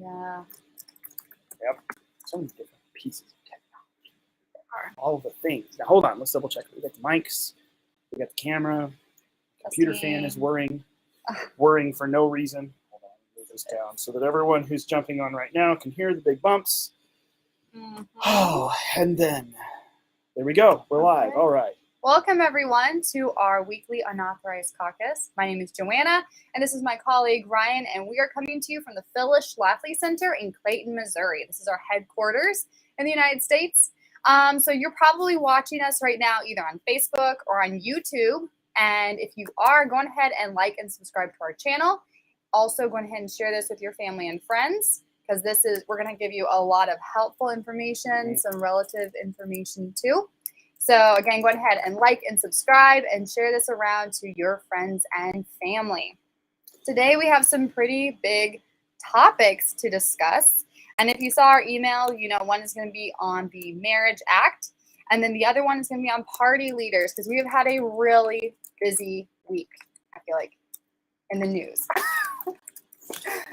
Yeah. Yep. So many different pieces of technology. All the things. Now, hold on. Let's double check. We got the mics. We got the camera. Computer fan is whirring for no reason. Hold on. Move this down so that everyone who's jumping on right now can hear the big bumps. Mm-hmm. Oh, and then there we go. We're live. All right. Welcome, everyone, to our weekly Unauthorized Caucus. My name is Joanna, and this is my colleague, Ryan, and we are coming to you from the Phyllis Schlafly Center in Clayton, Missouri. This is our headquarters in the United States. So you're probably watching us right now either on Facebook or on YouTube, and if you are, go ahead and like and subscribe to our channel. Also, go ahead and share this with your family and friends, because we're going to give you a lot of helpful information, some relative information too. So again, go ahead and like and subscribe and share this around to your friends and family. Today we have some pretty big topics to discuss. And if you saw our email, you know one is going to be on the Marriage Act, and then the other one is going to be on party leaders, because we have had a really busy week, I feel like, in the news.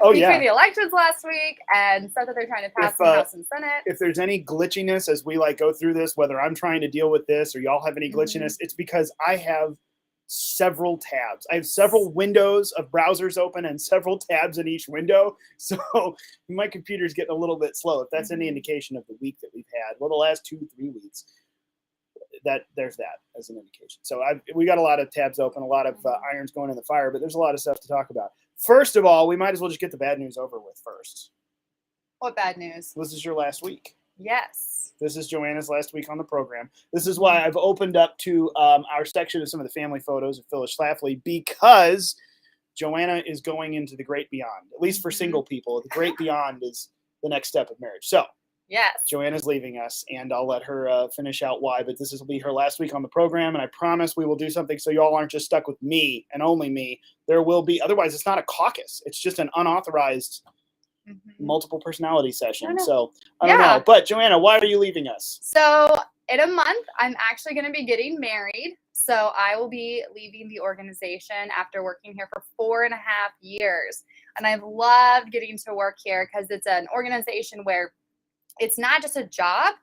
Between the elections last week and stuff that they're trying to pass in the House and Senate. If there's any glitchiness as we go through this, whether I'm trying to deal with this or y'all have any glitchiness, it's because I have several tabs. I have several windows of browsers open and several tabs in each window. So my computer's getting a little bit slow. If that's any indication of the week that we've had, well, the last 2-3 weeks, there's that as an indication. So we got a lot of tabs open, a lot of irons going in the fire, but there's a lot of stuff to talk about. First of all, we might as well just get the bad news over with first. What bad news? This is your last week. Yes. This is Joanna's last week on the program. This is why I've opened up to our section of some of the family photos of Phyllis Schlafly, because Joanna is going into the great beyond. At least for single people, the great beyond is the next step of marriage. So yes, Joanna's leaving us, and I'll let her finish out why, but this will be her last week on the program, and I promise we will do something so y'all aren't just stuck with me and only me. There will be, otherwise it's not a caucus. It's just an unauthorized multiple personality session. So I don't know. But Joanna, why are you leaving us? So in a month, I'm actually going to be getting married. So I will be leaving the organization after working here for 4.5 years. And I've loved getting to work here because it's an organization where it's not just a job.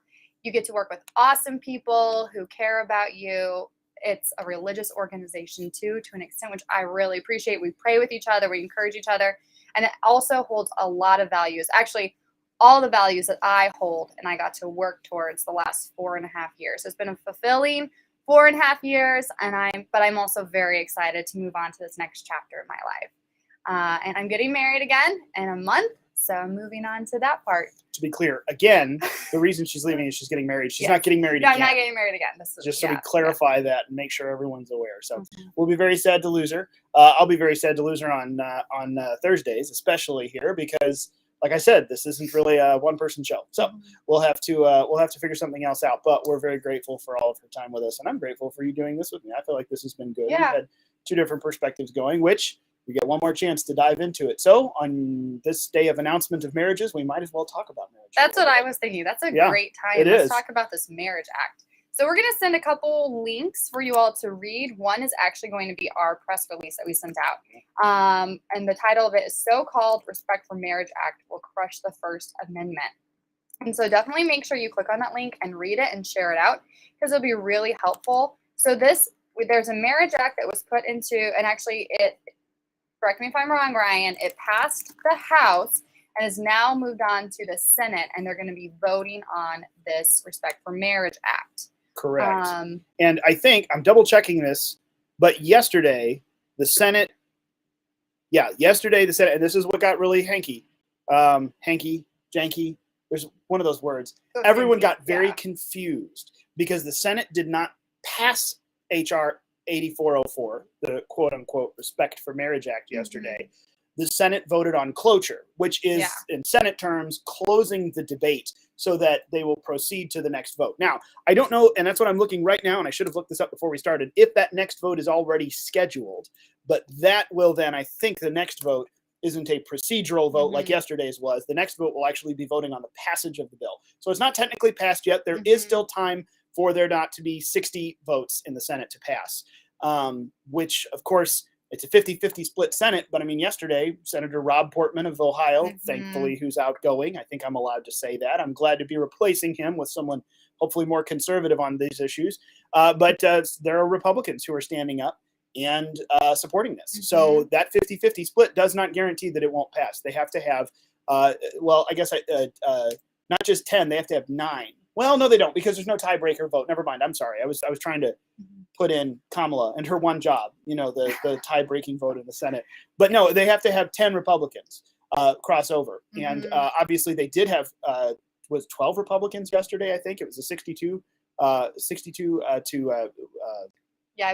You get to work with awesome people who care about you. It's a religious organization too, to an extent, which I really appreciate. We pray with each other. We encourage each other. And it also holds a lot of values. Actually, all the values that I hold and I got to work towards the last 4.5 years. It's been a fulfilling 4.5 years, but I'm also very excited to move on to this next chapter of my life. And I'm getting married again in a month, so I'm moving on to that part. To be clear, again, the reason she's leaving is she's getting married. She's not getting married again. I'm not getting married again. Just so we clarify that and make sure everyone's aware. So we'll be very sad to lose her. I'll be very sad to lose her on Thursdays, especially here, because, like I said, this isn't really a one-person show. So we'll have to figure something else out. But we're very grateful for all of her time with us, and I'm grateful for you doing this with me. I feel like this has been good. Yeah. We've had 2 different perspectives going, which we get one more chance to dive into it. So on this day of announcement of marriages, we might as well talk about marriage. That's what I was thinking. That's a great time. Let's talk about this Marriage Act. So we're going to send a couple links for you all to read. One is actually going to be our press release that we sent out. And the title of it is So-Called Respect for Marriage Act Will Crush the First Amendment. And so definitely make sure you click on that link and read it and share it out, because it'll be really helpful. So there's a Marriage Act that was put into, and actually correct me if I'm wrong, Ryan, it passed the House and has now moved on to the Senate, and they're going to be voting on this Respect for Marriage Act. Correct. And I think, I'm double checking this, but yesterday, the Senate, and this is what got really janky, there's one of those words. Everyone got very confused because the Senate did not pass H.R. 8404, the quote-unquote Respect for Marriage Act yesterday. The Senate voted on cloture, which is, in Senate terms, closing the debate so that they will proceed to the next vote. Now, I don't know, and that's what I'm looking right now, and I should have looked this up before we started, if that next vote is already scheduled. But that will then, I think the next vote isn't a procedural vote like yesterday's was. The next vote will actually be voting on the passage of the bill. So it's not technically passed yet. There is still time for there not to be 60 votes in the Senate to pass, which, of course, it's a 50-50 split Senate. But I mean, yesterday, Senator Rob Portman of Ohio, Mm-hmm. thankfully, who's outgoing. I think I'm allowed to say that. I'm glad to be replacing him with someone hopefully more conservative on these issues. But there are Republicans who are standing up and supporting this. Mm-hmm. So that 50-50 split does not guarantee that it won't pass. They have to have, well, I guess not just 10, they have to have 9. Well, no, they don't, because there's no tiebreaker vote. Never mind. I'm sorry. I was trying to put in Kamala and her one job, the tie-breaking vote in the Senate. But no, they have to have 10 Republicans cross over. Mm-hmm. And obviously they did have, was 12 Republicans yesterday, I think. It was a 62 to I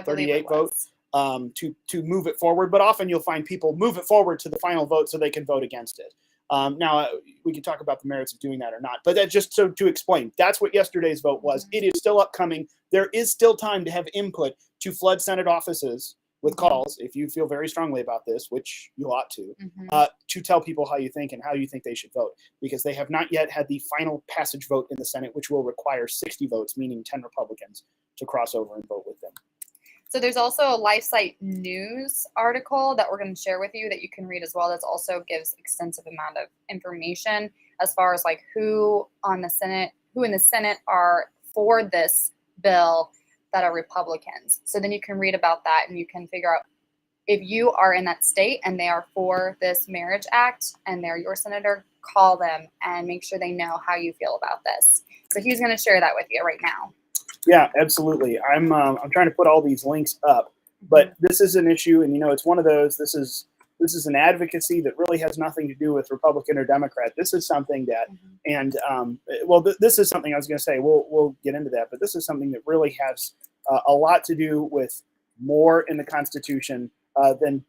38 vote to move it forward. But often you'll find people move it forward to the final vote so they can vote against it. Now, we can talk about the merits of doing that or not, but that just so to explain, that's what yesterday's vote was. It is still upcoming. There is still time to have input to flood Senate offices with calls, if you feel very strongly about this, which you ought to tell people how you think and how you think they should vote, because they have not yet had the final passage vote in the Senate, which will require 60 votes, meaning 10 Republicans, to cross over and vote with them. So there's also a LifeSite News article that we're going to share with you that you can read as well. That also gives extensive amount of information as far as like who in the Senate are for this bill that are Republicans. So then you can read about that and you can figure out if you are in that state and they are for this marriage act and they're your senator, call them and make sure they know how you feel about this. So he's going to share that with you right now. Yeah, absolutely. I'm trying to put all these links up, but this is an issue, and it's one of those. This is an advocacy that really has nothing to do with Republican or Democrat. This is something that, and this is something I was going to say. We'll get into that, but this is something that really has a lot to do with more in the Constitution than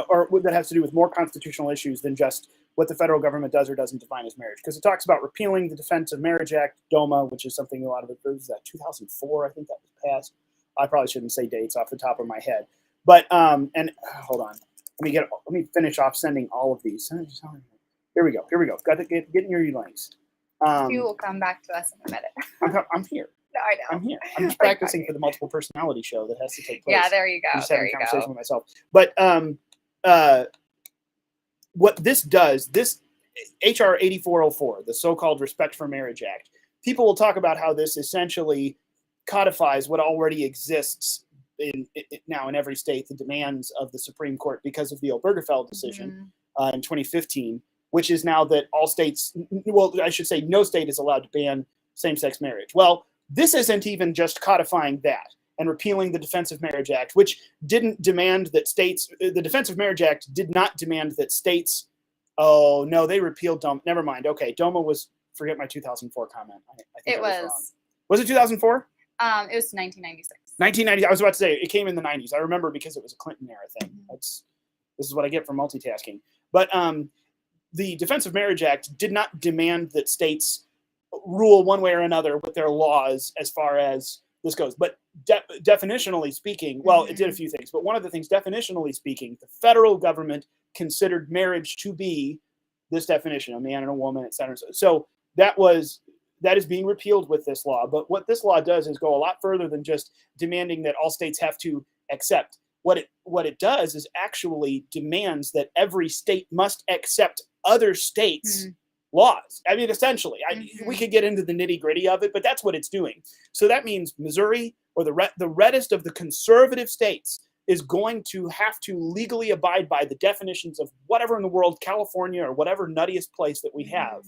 or that has to do with more constitutional issues than just what the federal government does or doesn't define as marriage. Because it talks about repealing the Defense of Marriage Act, DOMA, which is something a lot of it was that 2004, I think that was passed. I probably shouldn't say dates off the top of my head. But, and hold on. Let me finish off sending all of these. Here we go. Got to get in your links. You will come back to us in a minute. I'm here. No, I know. I'm here. I'm just practicing for the multiple personality show that has to take place. Yeah, there you go. I'm just having a conversation with myself. But what this does, this HR 8404, the so-called Respect for Marriage Act, people will talk about how this essentially codifies what already exists now in every state, the demands of the Supreme Court because of the Obergefell decision in 2015, which is now that all states, well, I should say no state is allowed to ban same-sex marriage. Well, this isn't even just codifying that and repealing the Defense of Marriage Act, which didn't demand that states, the Defense of Marriage Act did not demand that states, oh, no, they repealed DOMA. Never mind. Okay, DOMA was, forget my 2004 comment. I think it was wrong. Was it 2004? It was 1996. 1990. I was about to say, it came in the 90s. I remember because it was a Clinton era thing. This is what I get for multitasking. But the Defense of Marriage Act did not demand that states rule one way or another with their laws as far as this goes. But definitionally speaking, well, it did a few things. But one of the things, definitionally speaking, the federal government considered marriage to be this definition, a man and a woman, et cetera. So that is being repealed with this law. But what this law does is go a lot further than just demanding that all states have to accept. What it does is actually demands that every state must accept other states' laws. I mean, essentially, we could get into the nitty-gritty of it, but that's what it's doing. So that means Missouri, or the reddest of the conservative states, is going to have to legally abide by the definitions of whatever in the world, California or whatever nuttiest place that we have,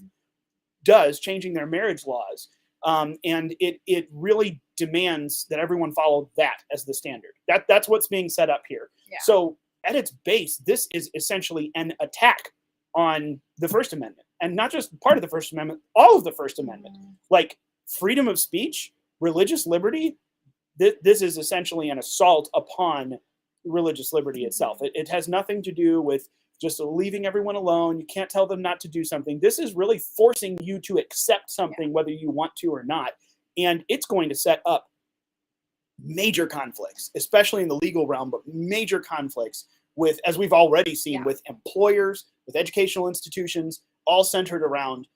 does, changing their marriage laws. And it really demands that everyone follow that as the standard. That's what's being set up here. Yeah. So at its base, this is essentially an attack on the First Amendment, and not just part of the First Amendment, all of the First Amendment, like freedom of speech, religious liberty. This is essentially an assault upon religious liberty itself. It has nothing to do with just leaving everyone alone. You can't tell them not to do something. This is really forcing you to accept something, whether you want to or not. And it's going to set up major conflicts, especially in the legal realm, but major conflicts with, as we've already seen, with employers, with educational institutions, all centered around,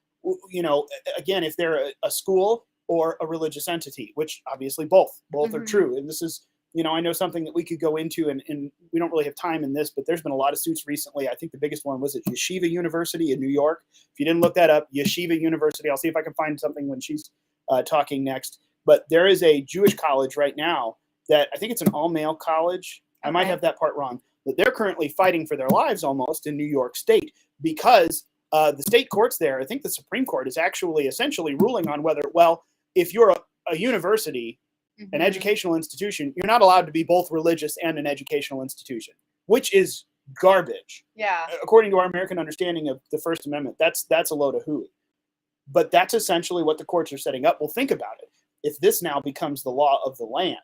again, if they're a school or a religious entity, which obviously both are true. And this is I know something that we could go into, and we don't really have time in this, but there's been a lot of suits recently. I think the biggest one was at Yeshiva University in New York. If you didn't look that up, Yeshiva University. I'll see if I can find something when she's talking next. But there is a Jewish college right now that I think it's an all-male college. Okay. I might have that part wrong. But they're currently fighting for their lives almost in New York State because the state courts there, I think the Supreme Court is actually essentially ruling on whether, well, if you're a university, an educational institution, you're not allowed to be both religious and an educational institution, which is garbage. Yeah. According to our American understanding of the First Amendment, that's a load of hooey. But that's essentially what the courts are setting up. Well, think about it. If this now becomes the law of the land,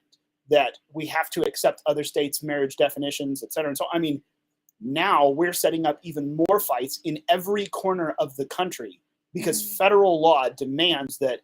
that we have to accept other states' marriage definitions, et cetera. And so, I mean, now we're setting up even more fights in every corner of the country because federal law demands that,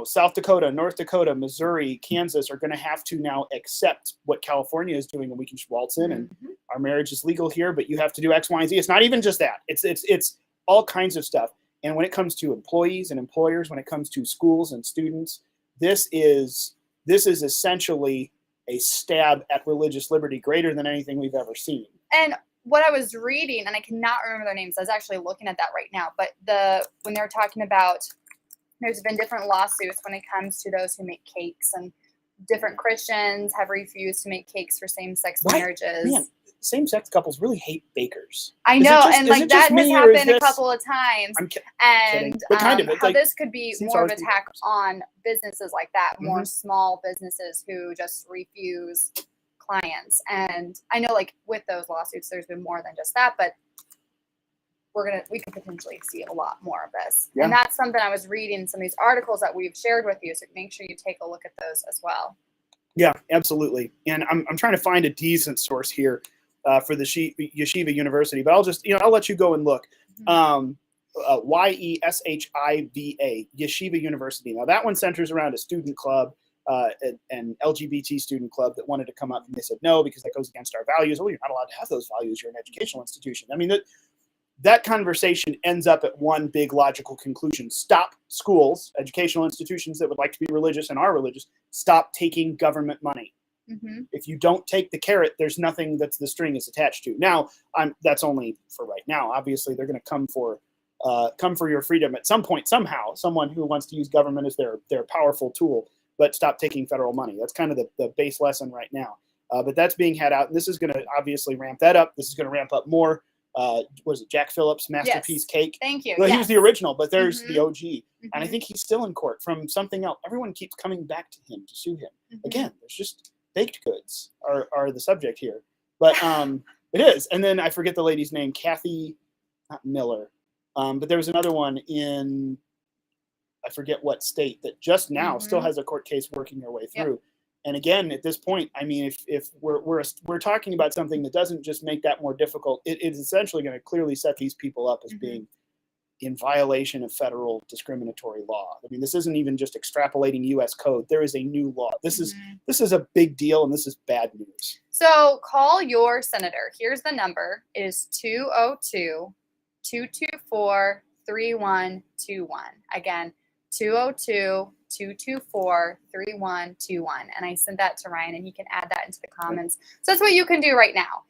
South Dakota, North Dakota, Missouri, Kansas are going to have to now accept what California is doing, and we can just waltz in and our marriage is legal here, but you have to do X, Y, and Z. It's not even just that. It's all kinds of stuff. And when it comes to employees and employers, when it comes to schools and students, this is essentially a stab at religious liberty greater than anything we've ever seen. And what I was reading, and I cannot remember their names, I was actually looking at that right now, but when they're talking about, there's been different lawsuits when it comes to those who make cakes, and different Christians have refused to make cakes for same-sex marriages. Man, same-sex couples really hate bakers. I know, and like that has happened a couple of times. And how this could be more of an attack on businesses like that, more small businesses who just refuse clients. And I know, like with those lawsuits, there's been more than just that, but we could potentially see a lot more of this. Yeah. And that's something I was reading some of these articles that we've shared with you. So make sure you take a look at those as well. Yeah, absolutely. And I'm trying to find a decent source here for the Yeshiva University, but I'll just, I'll let you go and look. YESHIVA, Yeshiva University. Now that one centers around a student club, an LGBT student club that wanted to come up, and they said no, because that goes against our values. Well, you're not allowed to have those values. You're an educational institution. I mean, that conversation ends up at one big logical conclusion. Stop schools, educational institutions that would like to be religious and are religious, stop taking government money. If you don't take the carrot, there's nothing that's the string is attached to. Now, that's only for right now. Obviously, they're going to come for your freedom at some point, somehow. Someone who wants to use government as their powerful tool, but stop taking federal money. That's kind of the base lesson right now. But that's being had out, and this is going to obviously ramp that up. This is going to ramp up more. Was it Jack Phillips' Masterpiece Cake? Thank you. Well, he was the original, but there's the OG. And I think he's still in court from something else. Everyone keeps coming back to him to sue him. Again, there's just baked goods are the subject here. But it is. And then I forget the lady's name, Kathy, not Miller. But there was another one in, I forget what state, that just now still has a court case working their way through. And again, at this point, I mean, if we're talking about something that doesn't just make that more difficult, it is essentially going to clearly set these people up as being in violation of federal discriminatory law. I mean, this isn't even just extrapolating U.S. code. There is a new law. This is a big deal, and this is bad news. So call your senator. Here's the number. It is 202-224-3121. Again, 202-224-3121. And I sent that to Ryan, and he can add that into the comments. So that's what you can do right now.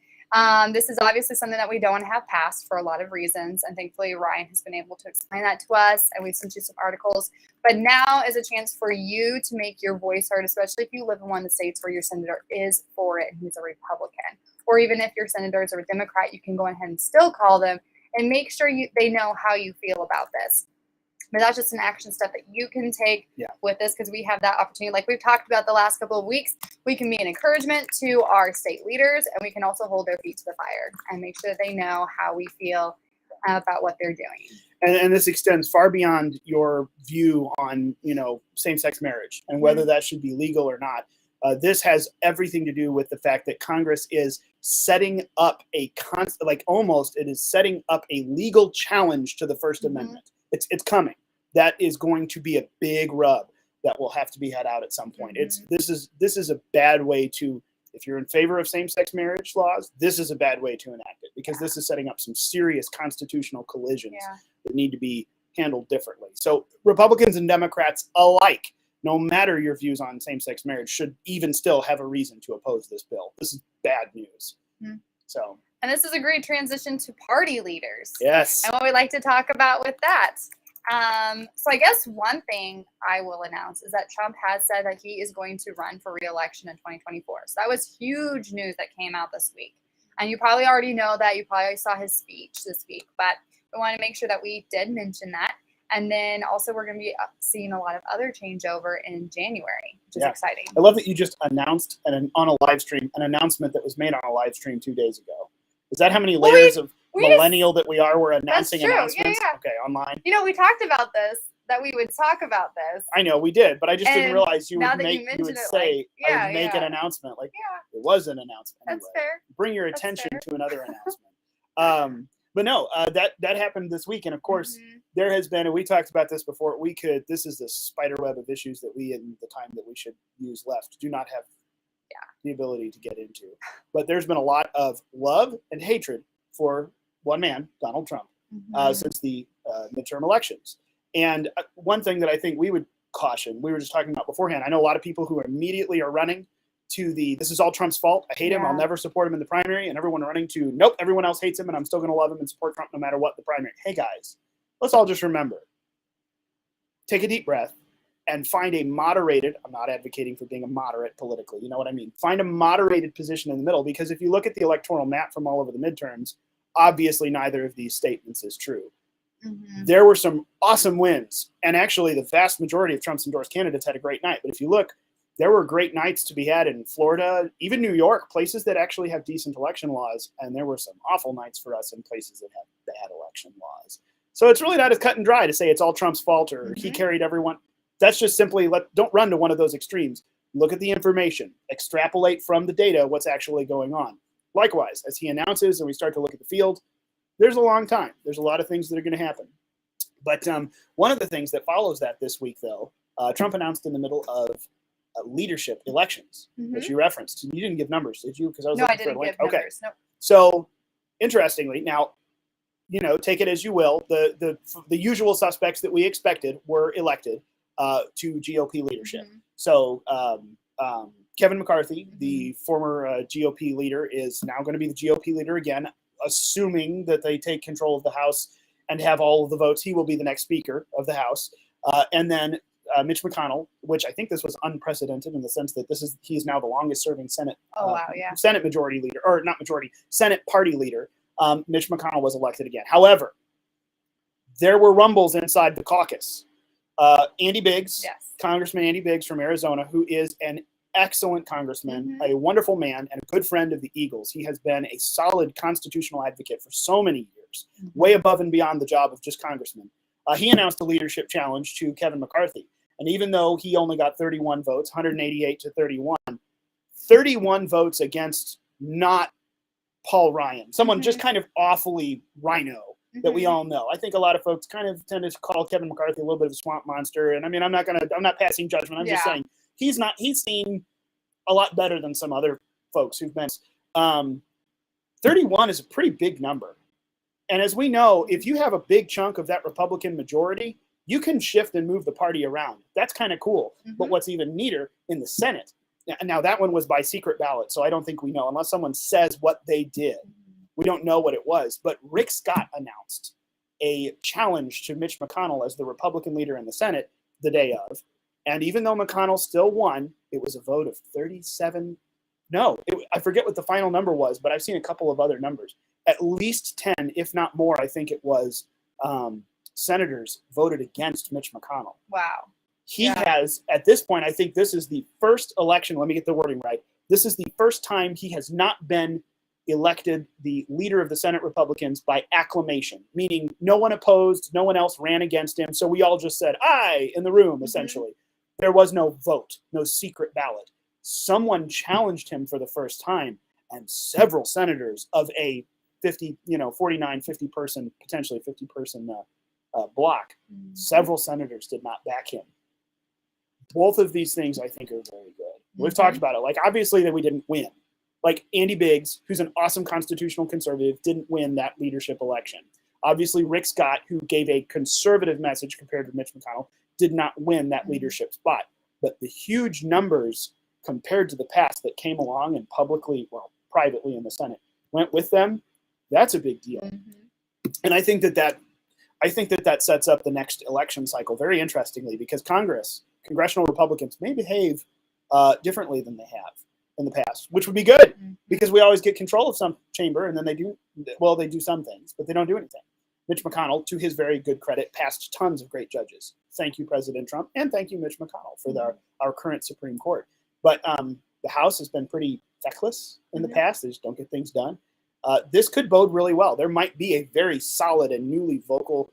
This is obviously something that we don't want to have passed for a lot of reasons. And thankfully, Ryan has been able to explain that to us, and we've sent you some articles. But now is a chance for you to make your voice heard, especially if you live in one of the states where your senator is for it and he's a Republican. Or even if your senators are a Democrat, you can go ahead and still call them and make sure they know how you feel about this. But that's just an action step that you can take with this, because we have that opportunity. Like we've talked about the last couple of weeks, we can be an encouragement to our state leaders, and we can also hold their feet to the fire and make sure that they know how we feel about what they're doing. And this extends far beyond your view on, same-sex marriage and whether that should be legal or not. This has everything to do with the fact that Congress is setting up setting up a legal challenge to the First Amendment. It's coming. That is going to be a big rub that will have to be had out at some point. This is a bad way to, if you're in favor of same-sex marriage laws, this is a bad way to enact it, because this is setting up some serious constitutional collisions that need to be handled differently. So Republicans and Democrats alike, no matter your views on same-sex marriage, should even still have a reason to oppose this bill. This is bad news. Mm-hmm. So. And this is a great transition to party leaders. Yes. And what we like to talk about with that. So I guess one thing I will announce is that Trump has said that he is going to run for re-election in 2024. So that was huge news that came out this week. And you probably already know that. You probably saw his speech this week. But we want to make sure that we did mention that. And then also we're going to be seeing a lot of other changeover in January, which is exciting. I love that you just announced on a live stream an announcement that was made on a live stream 2 days ago. Is that how many layers of millennial that we are? We're announcing announcements. Yeah. Okay, online. You know, we talked about this, that we would talk about this. I know we did, but I just didn't realize you would make an announcement. Like, it was an announcement. That's anyway. fair. Bring your attention to another announcement. But no, that happened this week, and of course, there has been, and we talked about this before. This is the spider web of issues that we, in the time that we should use left, do not have the ability to get into. But there's been a lot of love and hatred for one man, Donald Trump, since the midterm elections. And one thing that I think we would caution, we were just talking about beforehand, I know a lot of people who immediately are running to this is all Trump's fault. I hate him. I'll never support him in the primary. And everyone running to, nope, everyone else hates him and I'm still going to love him and support Trump no matter what the primary. Hey, guys, let's all just remember, take a deep breath and find a moderated, I'm not advocating for being a moderate politically, you know what I mean? Find a moderated position in the middle, because if you look at the electoral map from all over the midterms, obviously neither of these statements is true. There were some awesome wins. And actually the vast majority of Trump's endorsed candidates had a great night. But if you look, there were great nights to be had in Florida, even New York, places that actually have decent election laws. And there were some awful nights for us in places that have bad election laws. So it's really not as cut and dry to say it's all Trump's fault or he carried everyone. That's just simply, don't run to one of those extremes. Look at the information, extrapolate from the data what's actually going on. Likewise, as he announces and we start to look at the field, there's a long time. There's a lot of things that are going to happen. But one of the things that follows that this week, though, Trump announced in the middle of leadership elections, which you referenced. You didn't give numbers, did you? Because I was looking for a link. Okay. Numbers. Nope. So, interestingly, now, take it as you will. The usual suspects that we expected were elected to GOP leadership. So Kevin McCarthy, the former GOP leader, is now going to be the GOP leader again, assuming that they take control of the House and have all of the votes. He will be the next Speaker of the House. And then Mitch McConnell, which I think this was unprecedented in the sense that he is now the longest serving Senate Senate majority leader, or not majority, Senate party leader. Mitch McConnell was elected again. However, there were rumbles inside the caucus. Andy Biggs, Congressman Andy Biggs from Arizona, who is an excellent congressman, a wonderful man, and a good friend of the Eagles. He has been a solid constitutional advocate for so many years, way above and beyond the job of just congressman. He announced a leadership challenge to Kevin McCarthy. And even though he only got 31 votes, 188 to 31, 31 votes against not Paul Ryan, someone just kind of awfully rhino that we all know. I think a lot of folks kind of tend to call Kevin McCarthy a little bit of a swamp monster. And I mean, I'm not passing judgment. I'm just saying he's seen a lot better than some other folks who've been. 31 is a pretty big number. And as we know, if you have a big chunk of that Republican majority, you can shift and move the party around. That's kind of cool. But what's even neater in the Senate, now that one was by secret ballot, so I don't think we know, unless someone says what they did. We don't know what it was. But Rick Scott announced a challenge to Mitch McConnell as the Republican leader in the Senate the day of. And even though McConnell still won, it was a vote of 37. No, I forget what the final number was, but I've seen a couple of other numbers. At least 10, if not more, I think it was, senators voted against Mitch McConnell. Wow. He has, at this point, I think this is the first election, let me get the wording right. This is the first time he has not been elected the leader of the Senate Republicans by acclamation, meaning no one opposed, no one else ran against him. So we all just said, aye, in the room, essentially. There was no vote, no secret ballot. Someone challenged him for the first time, and several senators of a 49, 50 person, potentially 50 person block, several senators did not back him. Both of these things I think are very good. We've talked about it. Like, obviously that we didn't win. Like Andy Biggs, who's an awesome constitutional conservative, didn't win that leadership election. Obviously Rick Scott, who gave a conservative message compared to Mitch McConnell, did not win that leadership spot. but the huge numbers compared to the past that came along and publicly, well, privately in the Senate, went with them, that's a big deal. And I think that sets up the next election cycle very interestingly, because congressional Republicans may behave differently than they have in the past, which would be good because we always get control of some chamber, and then they do some things, but they don't do anything. Mitch McConnell, to his very good credit, passed tons of great judges. Thank you, President Trump, and thank you, Mitch McConnell, for our current Supreme Court. But the House has been pretty feckless in the past. They just don't get things done. This could bode really well. There might be a very solid and newly vocal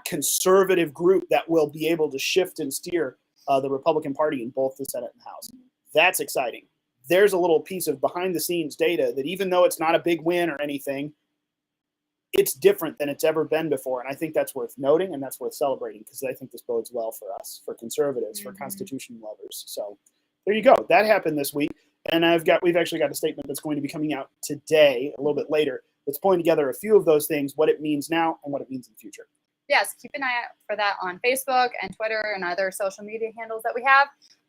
conservative group that will be able to shift and steer the Republican Party in both the Senate and House. That's exciting. There's a little piece of behind-the-scenes data that even though it's not a big win or anything, it's different than it's ever been before. And I think that's worth noting and that's worth celebrating, because I think this bodes well for us, for conservatives, for Constitution lovers. So there you go. That happened this week. And we've actually got a statement that's going to be coming out today, a little bit later, that's pulling together a few of those things, what it means now and what it means in the future. Yes, keep an eye out for that on Facebook and Twitter and other social media handles that we have.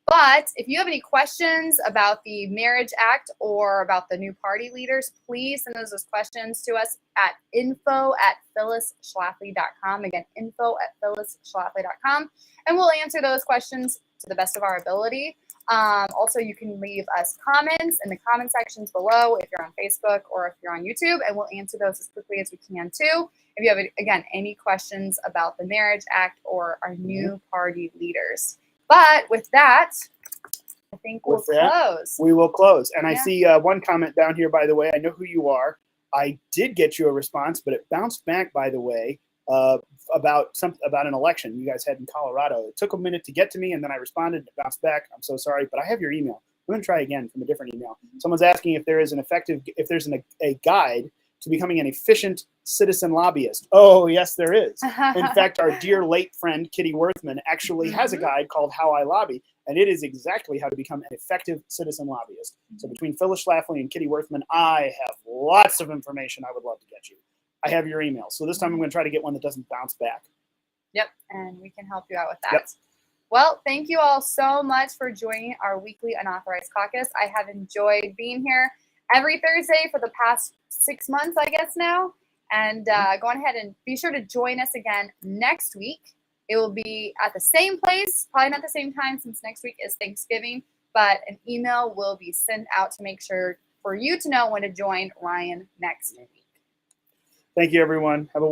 But if you have any questions about the Marriage Act or about the new party leaders, please send those questions to us at info@phyllisschlafly.com. Again, info@phyllisschlafly.com. And we'll answer those questions to the best of our ability. Also, you can leave us comments in the comment sections below if you're on Facebook or if you're on YouTube, and we'll answer those as quickly as we can too. If you have, again, any questions about the Marriage Act or our new party leaders. But with that, I think we'll close. We will close. And I see one comment down here, by the way. I know who you are. I did get you a response, but it bounced back, by the way, about an election you guys had in Colorado. It took a minute to get to me, and then I responded and it bounced back. I'm so sorry, but I have your email. I'm going to try again from a different email. Someone's asking if there's a guide to becoming an efficient citizen lobbyist. Oh, yes, there is. In fact, our dear late friend, Kitty Worthman, actually has a guide called How I Lobby, and it is exactly how to become an effective citizen lobbyist. So between Phyllis Schlafly and Kitty Worthman, I have lots of information I would love to get you. I have your email. So this time I'm going to try to get one that doesn't bounce back. Yep, and we can help you out with that. Yep. Well, thank you all so much for joining our weekly Unauthorized Caucus. I have enjoyed being here every Thursday for the past 6 months, I guess now. And go on ahead and be sure to join us again next week. It will be at the same place, probably not the same time since next week is Thanksgiving, but an email will be sent out to make sure for you to know when to join Ryan next week. Thank you, everyone. Have a wonderful